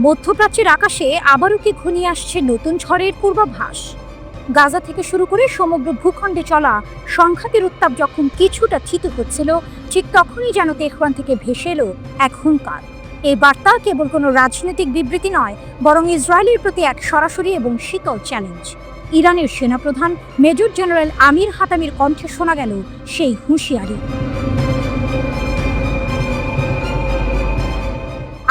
মধ্যপ্রাচ্যের আকাশে আবারও কি ঘনিয়ে আসছে নতুন ঝড়ের পূর্বাভাস? গাজা থেকে শুরু করে সমগ্র ভূখণ্ডে চলা সংঘাতের উত্তাপ যখন কিছুটা থিতু হচ্ছিল, ঠিক তখনই যেন তেহরান থেকে ভেসে এলো এক হুঙ্কার। এই বার্তা কেবল কোনো রাজনৈতিক বিবৃতি নয়, বরং ইসরায়েলের প্রতি এক সরাসরি এবং শীতল চ্যালেঞ্জ। ইরানের সেনাপ্রধান মেজর জেনারেল আমির হাতামির কণ্ঠে শোনা গেল সেই হুঁশিয়ারি।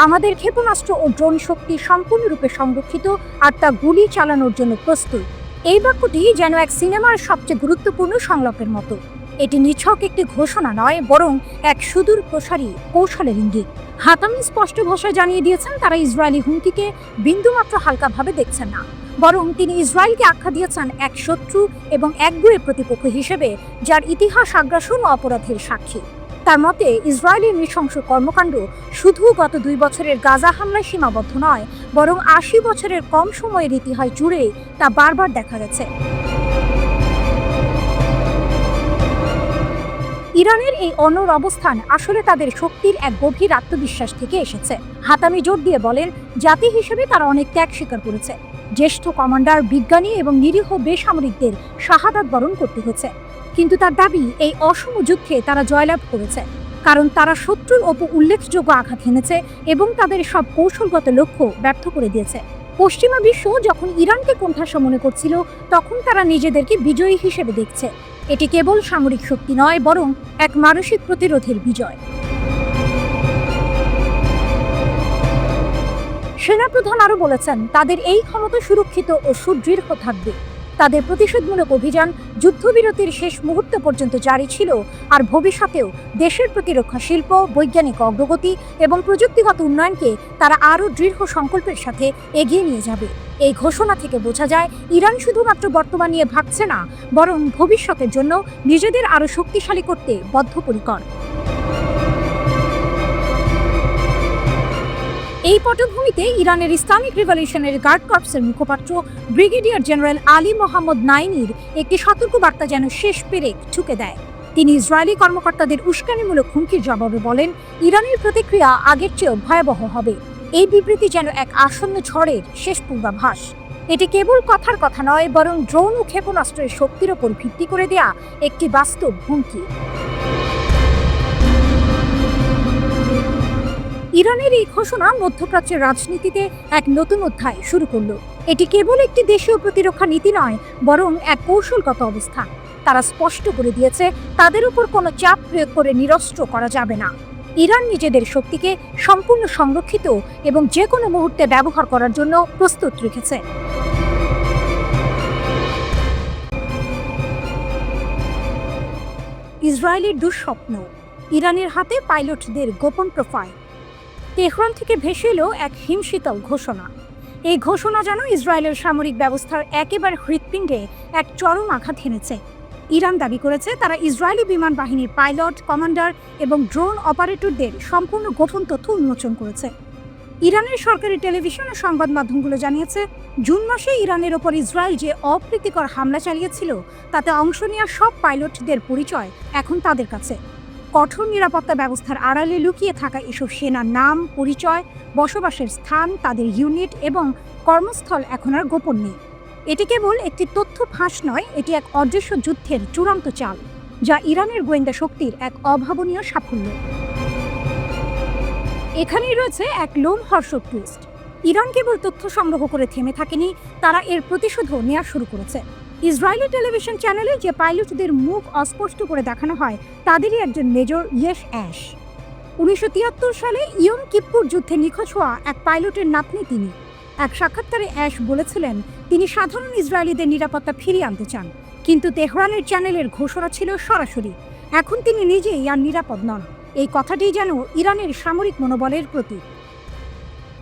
আমাদের ক্ষেপণাস্ত্র ও ড্রোন শক্তি সম্পূর্ণরূপে সংরক্ষিত, আর তা গুলি চালানোর জন্য প্রস্তুত। এই বাক্যটি যেন এক সিনেমার সবচেয়ে গুরুত্বপূর্ণ সংলাপের মতো। এটি নিছক একটি ঘোষণা নয়, বরং এক সুদূর প্রসারী কৌশলের ইঙ্গিত। হাতামি স্পষ্ট ভাষায় জানিয়ে দিয়েছেন তারা ইসরায়েলি হুমকিকে বিন্দুমাত্র হালকাভাবে দেখছেন না, বরং তিনি ইসরায়েলকে আখ্যা দিয়েছেন এক শত্রু এবং একগুঁয়ে প্রতিপক্ষ হিসেবে, যার ইতিহাস আগ্রাসন ও অপরাধের সাক্ষী। তার মতে, ইসরায়েলের নৃশংস কর্মকাণ্ড শুধু গত 2 বছরের গাজা হামলায় সীমাবদ্ধ নয়, বরং 80 বছরের কম সময়ের ইতিহাস জুড়ে তা বারবার দেখা গেছে। ইরানের এই অনড় অবস্থান আসলে তাদের শক্তির এক গভীর আত্মবিশ্বাস থেকে এসেছে। হাতামি জোর দিয়ে বলেন, জাতি হিসেবে তারা অনেক ত্যাগ স্বীকার করেছে। জ্যেষ্ঠ কমান্ডার, বিজ্ঞানী এবং নিরীহ বেসামরিকদের শাহাদাত বরণ করতে হয়েছে। কিন্তু তার দাবি, এই অসম যুদ্ধে তারা জয়লাভ করেছে, কারণ তারা শত্রুর ওপর উল্লেখযোগ্য আঘাত হেনেছে এবং তাদের সব কৌশলগত লক্ষ্য ব্যর্থ করে দিয়েছে। পশ্চিমা বিশ্ব যখন ইরানকে কোণঠাসা মনে করছিল, তখন তারা নিজেদেরকে বিজয়ী হিসেবে দেখছে। এটি কেবল সামরিক শক্তি নয়, বরং এক মানসিক প্রতিরোধের বিজয়। সেনাপ্রধান আরও বলেছেন, তাদের এই ক্ষমতা সুরক্ষিত ও সুদৃঢ় থাকবে। তাদের প্রতিশোধমূলক অভিযান যুদ্ধবিরতির শেষ মুহূর্ত পর্যন্ত জারি ছিল, আর ভবিষ্যতেও দেশের প্রতিরক্ষা শিল্প, বৈজ্ঞানিক অগ্রগতি এবং প্রযুক্তিগত উন্নয়নকে তারা আরও দৃঢ় সংকল্পের সাথে এগিয়ে নিয়ে যাবে। এই ঘোষণা থেকে বোঝা যায়, ইরান শুধুমাত্র বর্তমান নিয়ে ভাবছে না, বরং ভবিষ্যতের জন্য নিজেদের আরও শক্তিশালী করতে বদ্ধপরিকর। এই পটভূমিতে ইরানের ইসলামিক রিভলিউশনারি গার্ড কর্পসের মুখপাত্র ব্রিগেডিয়ার জেনারেল আলী মোহাম্মদ নাইনির একটি সতর্কবার্তা যেন শেষ পেরেক ঠুকে দেয়। তিনি ইসরায়েলি কর্মকর্তাদের উস্কানিমূলক হুমকির জবাবে বলেন, ইরানের প্রতিক্রিয়া আগের চেয়েও ভয়াবহ হবে। এই বিবৃতি যেন এক আসন্ন ঝড়ের শেষ পূর্বাভাস। এটি কেবল কথার কথা নয়, বরং ড্রোন ও ক্ষেপণাস্ত্রের শক্তির ওপর ভিত্তি করে দেয়া একটি বাস্তব হুমকি। ইরানের এই ঘোষণা মধ্যপ্রাচ্যের রাজনীতিতে এক নতুন অধ্যায় শুরু করল। এটি কেবল একটি দেশীয় প্রতিরক্ষা নীতি নয়, বরং এক কৌশলগত অবস্থান। তারা স্পষ্ট করে দিয়েছে, তাদের উপর কোনো চাপ প্রয়োগ করে নিরস্ত্র করা যাবে না। ইরান নিজেদের শক্তিকে সম্পূর্ণ সংরক্ষিত এবং যে কোনো মুহূর্তে ব্যবহার করার জন্য প্রস্তুত রেখেছে। ইসরায়েলের দুঃস্বপ্ন, ইরানের হাতে পাইলটদের গোপন প্রোফাইল। তেহরান থেকে ভেসে এলো এক হিমশীতল ঘোষণা। এই ঘোষণা যেন ইসরায়েলের সামরিক ব্যবস্থার একেবারে হৃৎপিণ্ডে এক চরম আঘাত হেনেছে। ইরান দাবি করেছে, তারা ইসরায়েলি বিমান বাহিনীর পাইলট, কমান্ডার এবং ড্রোন অপারেটরদের সম্পূর্ণ গোপন তথ্য উন্মোচন করেছে। ইরানের সরকারি টেলিভিশন ও সংবাদ মাধ্যমগুলো জানিয়েছে, জুন মাসে ইরানের ওপর ইসরায়েল যে অপ্রীতিকর হামলা চালিয়েছিল, তাতে অংশ নেওয়া সব পাইলটদের পরিচয় এখন তাদের কাছে। কঠোর নিরাপত্তা ব্যবস্থার আড়ালে লুকিয়ে থাকা এসব সেনার নাম, পরিচয়, বসবাসের স্থান, তাদের ইউনিট এবং কর্মস্থল এখন আর গোপন নেই। এটি কেবল একটি তথ্য ফাঁস নয়, এটি এক অদৃশ্য যুদ্ধের চূড়ান্ত চাল, যা ইরানের গোয়েন্দা শক্তির এক অভাবনীয় সাফল্য। এখানেই রয়েছে এক লোমহর্ষক টুইস্ট। ইরান কেবল তথ্য সংগ্রহ করে থেমে থাকেনি, তারা এর প্রতিশোধও নেওয়া শুরু করেছে। ইসরায়েলি টেলিভিশন চ্যানেলে যে পাইলটদের মুখ অস্পষ্ট করে দেখানো হয়, তাদেরই একজন মেজর ইয়েশ অ্যাশ। 1973 সালে ইয়ম কিপ্পুর যুদ্ধে নিখোঁজ হওয়া এক পাইলটের নাতনি তিনি। এক সাক্ষাৎকারে অ্যাশ বলেছিলেন, তিনি সাধারণ ইসরায়েলিদের নিরাপত্তা ফিরিয়ে আনতে চান, কিন্তু তেহরানের চ্যানেলের ঘোষণা ছিল সরাসরি, এখন তিনি নিজেই আর নিরাপদ নন। এই কথাটি যেন ইরানের সামরিক মনোবলের প্রতীক।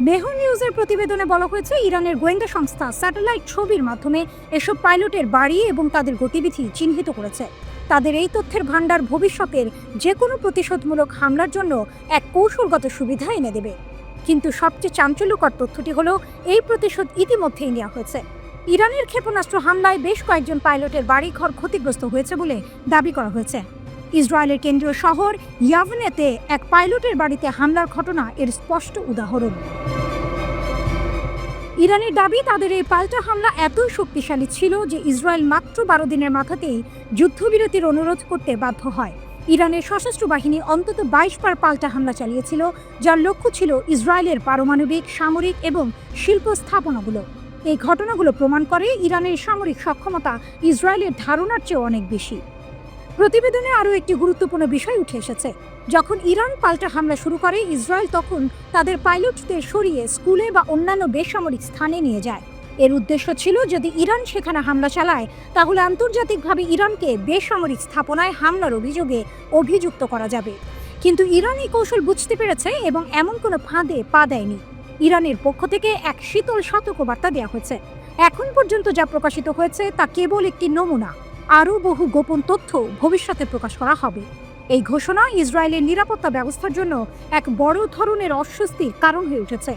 মেহর নিউজের প্রতিবেদনে বলা হয়েছে, ইরানের গোয়েন্দা সংস্থা স্যাটেলাইট ছবির মাধ্যমে এসব পাইলটের বাড়ি এবং তাদের গতিবিধি চিহ্নিত করেছে। তাদের এই তথ্যের ভাণ্ডার ভবিষ্যতের যে কোনো প্রতিশোধমূলক হামলার জন্য এক কৌশলগত সুবিধা এনে দেবে। কিন্তু সবচেয়ে চাঞ্চল্যকর তথ্যটি হলো, এই প্রতিশোধ ইতিমধ্যেই নেওয়া হয়েছে। ইরানের ক্ষেপণাস্ত্র হামলায় বেশ কয়েকজন পাইলটের বাড়িঘর ক্ষতিগ্রস্ত হয়েছে বলে দাবি করা হয়েছে। ইসরায়েলের কেন্দ্রীয় শহর ইয়াভনেতে এক পাইলটের বাড়িতে হামলার ঘটনা এর স্পষ্ট উদাহরণ। ইরানের দাবি, তাদের এই পাল্টা হামলা এতই শক্তিশালী ছিল যে ইসরায়েল মাত্র 12 দিনের মাথাতেই যুদ্ধবিরতির অনুরোধ করতে বাধ্য হয়। ইরানের সশস্ত্র বাহিনী অন্তত 22 বার পাল্টা হামলা চালিয়েছিল, যার লক্ষ্য ছিল ইসরায়েলের পারমাণবিক, সামরিক এবং শিল্প স্থাপনাগুলো। এই ঘটনাগুলো প্রমাণ করে ইরানের সামরিক সক্ষমতা ইসরায়েলের ধারণার চেয়ে অনেক বেশি। প্রতিবেদনে আরও একটি গুরুত্বপূর্ণ বিষয় উঠে এসেছে। যখন ইরান পাল্টা হামলা শুরু করে, ইসরায়েল তখন তাদের পাইলটদের সরিয়ে স্কুলে বা অন্যান্য বেসামরিক স্থানে নিয়ে যায়। এর উদ্দেশ্য ছিল, যদি ইরান সেখানে হামলা চালায় তাহলে আন্তর্জাতিকভাবে ইরানকে বেসামরিক স্থাপনায় হামলার অভিযোগে অভিযুক্ত করা যাবে। কিন্তু ইরান এই কৌশল বুঝতে পেরেছে এবং এমন কোনো ফাঁদে পা দেয়নি। ইরানের পক্ষ থেকে এক শীতল সতর্কবার্তা দেওয়া হয়েছে। এখন পর্যন্ত যা প্রকাশিত হয়েছে তা কেবল একটি নমুনা। আরও বহু গোপন তথ্য ভবিষ্যতে প্রকাশ করা হবে। এই ঘোষণা ইসরায়েলের নিরাপত্তা ব্যবস্থার জন্য এক বড় ধরনের অস্বস্তির কারণ হয়ে উঠেছে।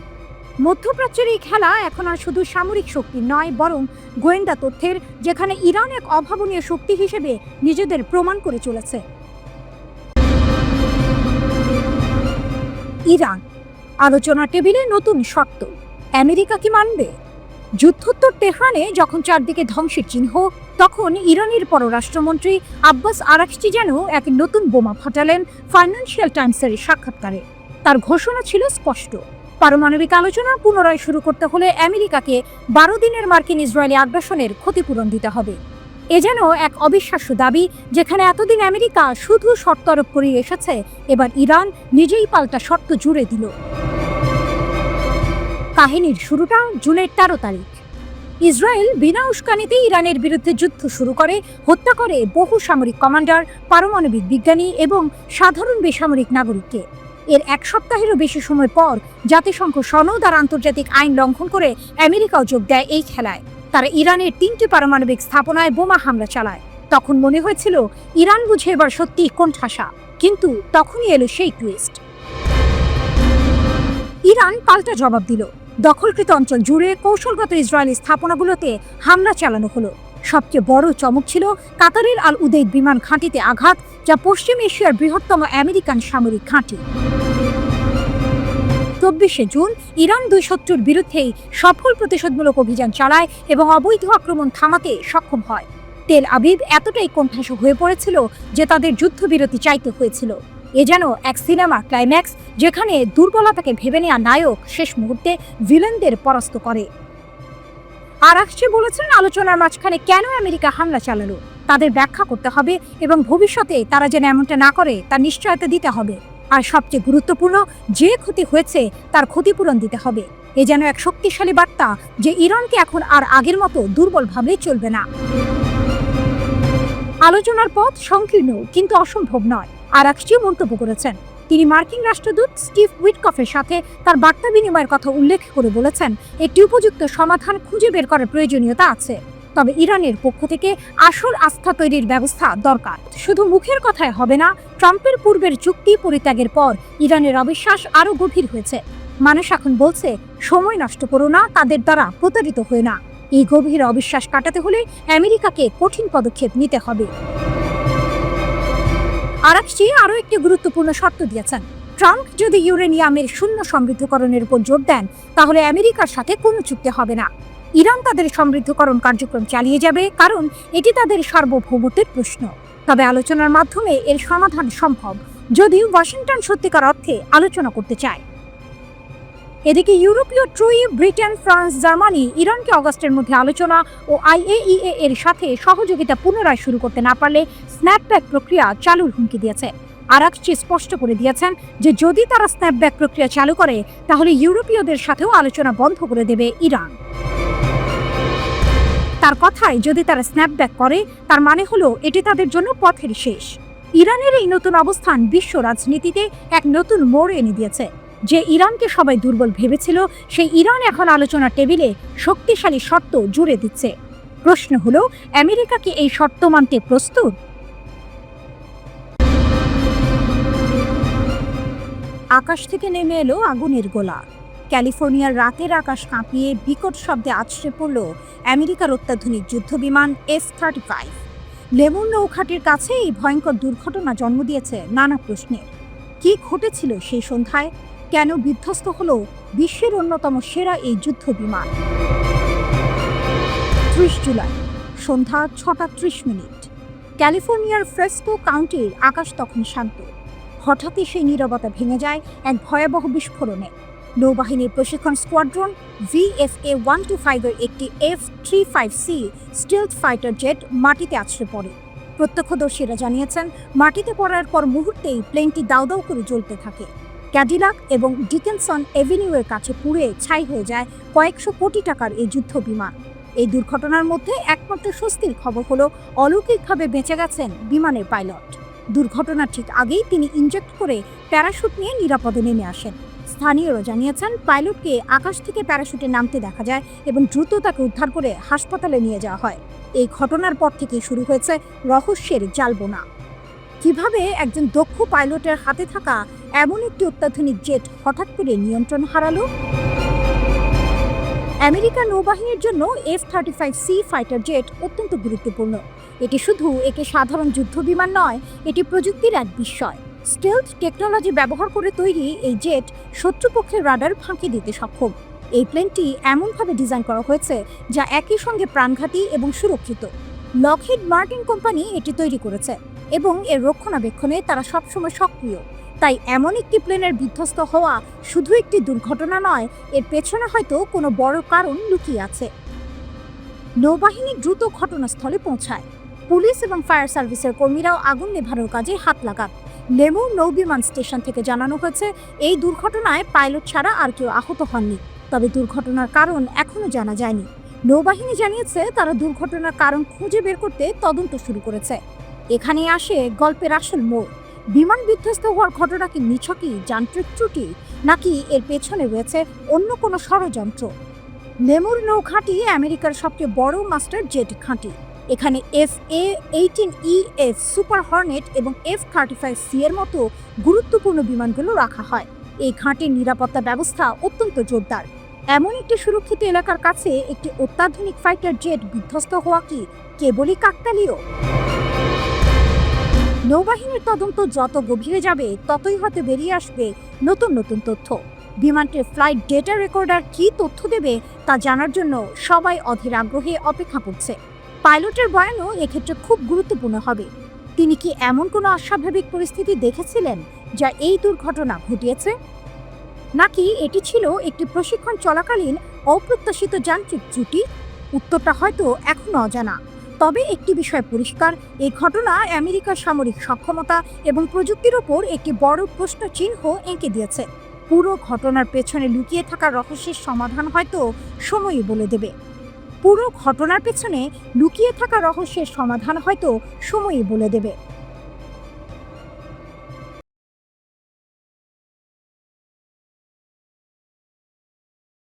মধ্যপ্রাচ্যের এই খেলা এখন আর শুধু সামরিক শক্তি নয়, বরং গোয়েন্দা তথ্যের, যেখানে ইরান এক অভাবনীয় শক্তি হিসেবে নিজেদের প্রমাণ করে চলেছে। ইরান আলোচনা টেবিলে নতুন শর্ত, আমেরিকা কি মানবে? যুদ্ধোত্তর তেহরানে যখন চারদিকে ধ্বংসের চিহ্ন, তখন ইরানের পররাষ্ট্রমন্ত্রী আব্বাস আরাকচি যেন এক নতুন বোমা ফাটালেন ফাইন্যান্সিয়াল টাইমসের সাক্ষাৎকারে। তার ঘোষণা ছিল স্পষ্ট, পারমাণবিক আলোচনা পুনরায় শুরু করতে হলে আমেরিকাকে 12 দিনের মার্কিন ইসরায়েলি আগ্রাসনের ক্ষতিপূরণ দিতে হবে। এ যেন এক অবিশ্বাস্য দাবি, যেখানে এতদিন আমেরিকা শুধু শর্ত আরোপ করে এসেছে, এবার ইরান নিজেই পাল্টা শর্ত জুড়ে দিল। কাহিনীর শুরুটা জুনের 13 তারিখ। ইসরায়েল বিনা উস্কানিতে ইরানের বিরুদ্ধে যুদ্ধ শুরু করে, হত্যা করে বহু সামরিক কমান্ডার, পারমাণবিক বিজ্ঞানী এবং সাধারণ বেসামরিক নাগরিককে। এর এক সপ্তাহেরও বেশি সময় পর জাতিসংঘ সনদ আর আন্তর্জাতিক আইন লঙ্ঘন করে আমেরিকাও যোগ দেয় এই খেলায়। তারা ইরানের 3টি পারমাণবিক স্থাপনায় বোমা হামলা চালায়। তখন মনে হয়েছিল ইরান বুঝে এবার সত্যি কোণঠাসা, কিন্তু তখনই এলো সেই টুইস্ট। ইরান পাল্টা জবাব দিল। দখলকৃত অঞ্চল জুড়ে কৌশলগত ইসরায়েলি স্থাপনাগুলোতে হামলা চালানো হলো। সবচেয়ে বড় চমক ছিল কাতারের আল উদেইদ বিমান ঘাঁটিতে আঘাত, যা পশ্চিম এশিয়ার বৃহত্তম আমেরিকান সামরিক ঘাঁটি। 24শে জুন ইরান দুই শত্রুর বিরুদ্ধেই সফল প্রতিশোধমূলক অভিযান চালায় এবং অবৈধ আক্রমণ থামাতে সক্ষম হয়। তেল আবিব এতটাই কোণঠাসা হয়ে পড়েছিল যে তাদের যুদ্ধবিরতি চাইতে হয়েছিল। এ যেন এক সিনেমা ক্লাইম্যাক্স, যেখানে দুর্বলতাকে ভেবে নেওয়া নায়ক শেষ মুহূর্তে ভিলেনদের পরাস্ত করে। আরাকচি বলেছেন, আলোচনার মাঝখানে কেন আমেরিকা হামলা চালালো তাদের ব্যাখ্যা করতে হবে এবং ভবিষ্যতে তারা যেন এমনটা না করে তার নিশ্চয়তা দিতে হবে। আর সবচেয়ে গুরুত্বপূর্ণ, যে ক্ষতি হয়েছে তার ক্ষতিপূরণ দিতে হবে। এ যেন এক শক্তিশালী বার্তা যে ইরানকে এখন আর আগের মতো দুর্বলভাবে চলবে না। আলোচনার পথ সংকীর্ণ কিন্তু অসম্ভব নয়, আরাকচি মন্তব্য করেছেন। তিনি মার্কিন রাষ্ট্রদূত স্টিভ উইটকফের সাথে তার বার্তা বিনিময়ের কথা উল্লেখ করে বলেছেন, একটি উপযুক্ত সমাধান খুঁজে বের করার প্রয়োজনীয়তা আছে, তবে ইরানের পক্ষ থেকে আসল আস্থা তৈরির ব্যবস্থা দরকার। শুধু মুখের কথায় হবে না। ট্রাম্পের পূর্বের চুক্তি পরিত্যাগের পর ইরানের অবিশ্বাস আরও গভীর হয়েছে। মানুষ এখন বলছে, সময় নষ্ট করো না, তাদের দ্বারা প্রতারিত হয়ে না। এই গভীর অবিশ্বাস কাটাতে হলে আমেরিকাকে কঠিন পদক্ষেপ নিতে হবে। আরাকচি আরও একটি গুরুত্বপূর্ণ শর্ত দিয়েছেন, ট্রাম্প যদি ইউরেনিয়ামের শূন্য সমৃদ্ধকরণের উপর জোর দেন তাহলে আমেরিকার সাথে কোনো চুক্তি হবে না। ইরান তাদের সমৃদ্ধকরণ কার্যক্রম চালিয়ে যাবে, কারণ এটি তাদের সার্বভৌমত্বের প্রশ্ন। তবে আলোচনার মাধ্যমে এর সমাধান সম্ভব, যদি ওয়াশিংটন সত্যিকার অর্থে আলোচনা করতে চায়। এদিকে ইউরোপীয় ট্রুই, ব্রিটেন, ফ্রান্স, জার্মানি ইরানকে অগস্টের মধ্যে আলোচনা ও IAEA এর সাথে সহযোগিতা পুনরায় শুরু করতে না পারলে স্ন্যাপব্যাক প্রক্রিয়া চালুর হুমকি দিয়েছে। আরাকচি স্পষ্ট করে দিয়েছেন যে যদি তারা স্ন্যাপব্যাক প্রক্রিয়া চালু করে তাহলে ইউরোপীয়দের সাথেও আলোচনা বন্ধ করে দেবে ইরান। তার কথায়, যদি তারা স্ন্যাপব্যাক করে তার মানে হলো এটি তাদের জন্য পথের শেষ। ইরানের এই নতুন অবস্থান বিশ্ব রাজনীতিতে এক নতুন মোড় এনে দিয়েছে। যে ইরানকে সবাই দুর্বল ভেবেছিল, সেই ইরান এখন আলোচনার টেবিলে শক্তিশালী শর্ত জুড়ে দিচ্ছে। প্রশ্ন হলো, আমেরিকা কি এই শর্ত মানতে প্রস্তুত? আকাশ থেকে নেমে এলো আগুনের গোলা। ক্যালিফোর্নিয়ার রাতের আকাশ কাঁপিয়ে বিকট শব্দে আছড়ে পড়ল আমেরিকার অত্যাধুনিক যুদ্ধবিমান F-35। লেমন নৌঘাটির কাছে এই ভয়ঙ্কর দুর্ঘটনা জন্ম দিয়েছে নানা প্রশ্নের। কি ঘটেছিল সেই সন্ধ্যায়? কেন বিধ্বস্ত হলো বিশ্বের অন্যতম সেরা এই যুদ্ধ বিমান। 30 জুলাই সন্ধ্যা 6:30। ক্যালিফোর্নিয়ার ফ্রেস্কো কাউন্টির আকাশ তখন শান্ত। হঠাৎই সেই নীরবতা ভেঙে যায় এক ভয়াবহ বিস্ফোরণে। নৌবাহিনীর প্রশিক্ষণ স্কোয়াড্রন VFA 125 এর একটি F-35C স্টিলথ ফাইটার জেট মাটিতে আছড়ে পড়ে। প্রত্যক্ষদর্শীরা জানিয়েছেন, মাটিতে পড়ার পর মুহূর্তেই প্লেনটি দাউ দাউ করে জ্বলতে থাকে। ক্যাডিলাক এবং ডিকেনসন এভিনিউয়ের কাছে পুড়ে ছাই হয়ে যায় কয়েকশো কোটি টাকার এই যুদ্ধ বিমান। এই দুর্ঘটনার মধ্যে একমাত্র স্বস্তির খবর হলো অলৌকিকভাবে বেঁচে গেছেন বিমানের পাইলট। দুর্ঘটনার ঠিক আগেই তিনি ইনজেক্ট করে প্যারাশুট নিয়ে নিরাপদে নেমে আসেন। স্থানীয়রা জানিয়েছেন, পাইলটকে আকাশ থেকে প্যারাশুটে নামতে দেখা যায় এবং দ্রুত তাকে উদ্ধার করে হাসপাতালে নিয়ে যাওয়া হয়। এই ঘটনার পর থেকেই শুরু হয়েছে রহস্যের জালবোনা। কিভাবে একজন দক্ষ পাইলটের হাতে থাকা এমন একটি অত্যাধুনিক জেট হঠাৎ করে নিয়ন্ত্রণ হারালো? আমেরিকার নৌবাহিনীর জন্য F-35C ফাইটার জেট অত্যন্ত গুরুত্বপূর্ণ। এটি শুধু একে সাধারণ যুদ্ধ বিমান নয়, এটি প্রযুক্তির এক বিস্ময়। স্টেলথ টেকনোলজি ব্যবহার করে তৈরি এই জেট শত্রুপক্ষের রাডার ফাঁকি দিতে সক্ষম। এই প্লেনটি এমনভাবে ডিজাইন করা হয়েছে যা একই সঙ্গে প্রাণঘাতী এবং সুরক্ষিত। লকহিড মার্টিন কোম্পানি এটি তৈরি করেছে এবং এর রক্ষণাবেক্ষণে তারা সবসময় সক্রিয়। তাই এমন একটি প্লেনের বিধ্বস্ত হওয়া শুধু একটি দুর্ঘটনা নয়, এর পেছনে হয়তো কোনো বড় কারণ লুকিয়ে আছে। নৌবাহিনী দ্রুত ঘটনাস্থলে পৌঁছায়। পুলিশ এবং ফায়ার সার্ভিসের কর্মীরাও আগুন নেভানোর কাজে হাত লাগান। লেমুর নৌবিমান স্টেশন থেকে জানানো হয়েছে, এই দুর্ঘটনায় পাইলট ছাড়া আর কেউ আহত হননি। তবে দুর্ঘটনার কারণ এখনো জানা যায়নি। নৌবাহিনী জানিয়েছে, তারা দুর্ঘটনার কারণ খুঁজে বের করতে তদন্ত শুরু করেছে। এখানেই আসে গল্পের আসল মোড়। বিমান বিধ্বস্ত হওয়ার ঘটনা কি নিছকই যান্ত্রিক ত্রুটি, নাকি এর পেছনে রয়েছে অন্য কোনো ষড়যন্ত্র? লেমুর নৌঘাঁটি আমেরিকার সবচেয়ে বড় মাস্টার জেট ঘাঁটি। এখানে FA-18EF সুপার হর্নেট এবং F-35C এর মতো গুরুত্বপূর্ণ বিমানগুলো রাখা হয়। এই ঘাঁটির নিরাপত্তা ব্যবস্থা অত্যন্ত জোরদার। এমন একটি সুরক্ষিত এলাকার কাছে একটি অত্যাধুনিক ফাইটার জেট বিধ্বস্ত হওয়া কি কেবলই কাকতালীয়? নৌবাহিনীর তদন্ত যত গভীরে যাবে, ততই হয়তো বেরিয়ে আসবে নতুন নতুন তথ্য। বিমানটির ফ্লাইট ডেটা রেকর্ডার কী তথ্য দেবে তা জানার জন্য সবাই অধীর আগ্রহে অপেক্ষা করছে। পাইলটের বয়ানও এক্ষেত্রে খুব গুরুত্বপূর্ণ হবে। তিনি কি এমন কোনো অস্বাভাবিক পরিস্থিতি দেখেছিলেন যা এই দুর্ঘটনা ঘটিয়েছে, নাকি এটি ছিল একটি প্রশিক্ষণ চলাকালীন অপ্রত্যাশিত যান্ত্রিক ত্রুটি? উত্তরটা হয়তো এখনো অজানা। তবে একটি বিষয় পরিষ্কার, এই ঘটনা আমেরিকার সামরিক সক্ষমতা এবং প্রযুক্তির ওপর একটি বড় প্রশ্ন চিহ্ন এঁকে দিয়েছে। পুরো ঘটনার পেছনে লুকিয়ে থাকা রহস্যের সমাধান হয়তো সময়ই বলে দেবে। পুরো ঘটনার পেছনে লুকিয়ে থাকা রহস্যের সমাধান হয়তো সময়ই বলে দেবে।